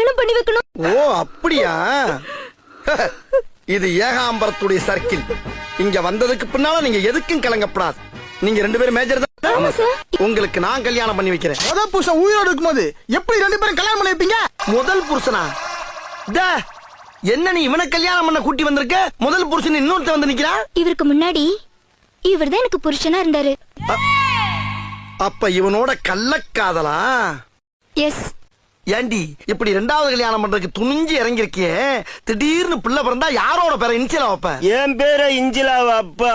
கல்யாணம் பண்ணி வைக்கணும். ஓ அப்படியா? இது ஏகாம்பரத்துடைய சர்க்கிள். இங்க வந்ததுக்கு பின்னால நீங்க எதுக்கும் கலங்கப்படாது. நீங்க 2 பேரும் மேஜர் தான். உங்களுக்கு நான் கல்யாணம் பண்ணி வைக்கிறேன். முதல் புருஷன் உயிரோடு இருக்கும்போது எப்படி 2 பேரும் கல்யாணம் பண்ணி வைப்பீங்க? முதல் புருஷனா? என்ன நீ இவனை கல்யாணம் பண்ண கூட்டி வந்திருக்க? முதல் புருஷன் இன்னொருத்த வந்து நிக்கிறா. இவருக்கு முன்னாடி இவர்தான் எனக்கு புருஷனா இருந்தாரு. அப்ப இவனோட கள்ளக்காதலா? எஸ். ஏண்டி இப்படி 2வது கல்யாணம் பண்றதுக்கு துணிஞ்சு இறங்கி இருக்கியே, திடீர்னு பிள்ளை பிறந்தா யாரோட பேரை இன்சிலா வைப்ப? என் பேரை இஞ்சிலாவ அப்பா.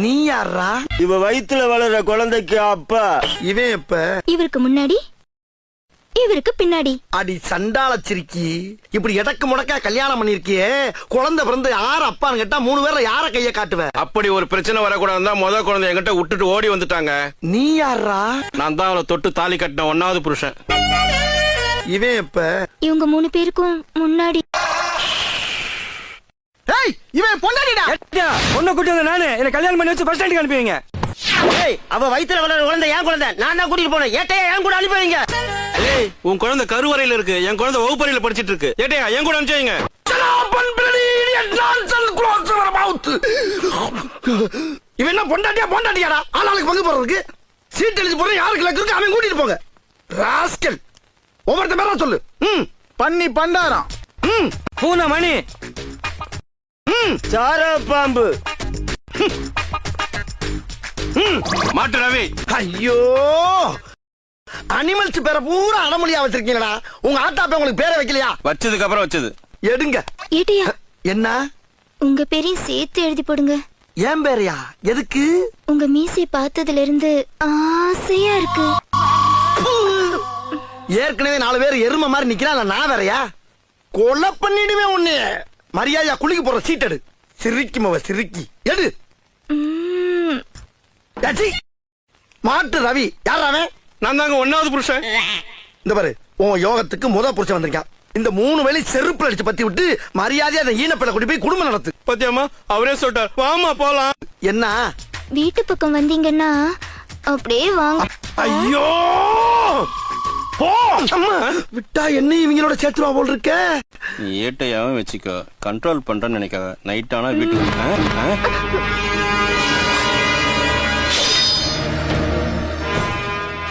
நீ யாரா? இவ வயித்துல வளர்ற குழந்தைக்கு அப்பா. இவன் எப்ப? இவருக்கு முன்னாடி இவருக்கு பின்னாடி. அடி சண்டாள சிரிக்கி, இப்படி எடக்கு முடக்கா கல்யாணம் பண்ணிருக்கியே, குழந்தை பிறந்து யார அப்பான்னு கேட்டா 3 பேர்ல யார கைய காட்டுவ? அப்படி ஒரு பிரச்சனை வரக்கூடாதுதான் முத குழந்தை என்கிட்ட விட்டுட்டு ஓடி வந்துட்டாங்க. நீ யாரா? நான் தான் அவளை தொட்டு தாலி கட்டின 1வது புருஷன். இவன் எப்ப? இவங்க 3 பேருக்கும் முன்னாடி. ஏய், இவன் பொண்டாட்டிடா. பொண்ணை கூட்டி வந்த நானு என்ன கல்யாணம் பண்ணி வச்சு பஸ் ஸ்டாண்டுக்கு அனுப்புவீங்க. அவ வயித்துல வளர்ற குழந்தை என் குழந்தை. நான் தான் கூட்டிட்டு போனேன். ஏட்டையா என் கூட அனுப்பி வைங்க. உன் குழந்தை கருவறையில இருக்கு, என் குழந்தை வகுப்பறையில படிச்சிட்டு இருக்கு. ஏட்டையா என் கூட அனுப்பிச்சீங்க. இவன் என்ன பொண்டாட்டியாடா? ஆளாளுக்கு பங்கு போறதுக்கு சீட் எழுதி போற யாருக்கு இருக்கு அவன் கூட்டிட்டு போங்க. ராஸ்கல், ஒவ்வொருத்த பேரா சொல்லு. பண்ணி பண்டாரம். பூனை மணி. சார பாம்பு. மாட்டு ரவி. ஐயோ, அனிமல்ஸ் பேரை பூரா அடமொழியா வச்சிருக்கீங்களா? உங்க ஆத்தாப்ப உங்களுக்கு பேரை வைக்கலையா? வச்சதுக்கு அப்புறம் வச்சது. எடுங்க. ஏட்டையா, என்ன? உங்க பேரையும் சேர்த்து எழுதி போடுங்க. ஏன் பேரையா? எதுக்கு? உங்க மீசை பார்த்ததுல இருந்து ஆசையா இருக்கு. ஏற்கனவே 4 பேர் எருமை மாதிரி நிக்கிறான், நான் வேறையா? கொலை பண்ணிடுவேன் உன்னை. மரியாதையா குளிக்க போற சீட் எடு. சிரிக்குமவ சிரிக்கி எடு. மாட்டு ரவி யார் அவன்? நான் தாங்க 1வது புருஷன். இந்த பாரு, உன் யோகத்துக்கு முத புருஷன் வந்திருக்கான். இந்த 3 வேளை செருப்பு அடிச்சு பத்தி விட்டு மரியாதையா அந்த ஈனப்பிள்ளை கூட்டி போய் குடும்பம் நடத்து. பத்தியம்மா அவரே சொல்லிட்டார், வாமா போலாம். என்ன? வீட்டு பக்கம் வந்தீங்கன்னா அப்படியே வாங்க. ஐயோ போ. அம்மா விட்டா என்ன இவங்களோட சேர்த்துவா போல் இருக்க. நீ ஏட்டையாவும் வச்சுக்கோ, கண்ட்ரோல் பண்றேன்னு நினைக்காத. நைட் ஆனா வீட்டுக்கு.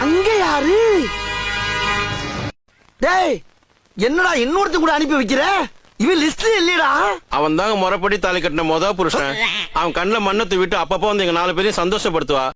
அங்க யாரு? டேய், என்னடா இன்னொருத்த கூட அனுப்பி வைக்கிற? இவன் லிஸ்ட்ல இல்லடா. அவன் தாங்க முறைப்படி தாலி கட்டின முத புருஷன். அவன் கண்ணுல மண்ணத்தை விட்டு அப்பப்போ வந்து எங்க 4 பேரையும் சந்தோஷப்படுத்துவா.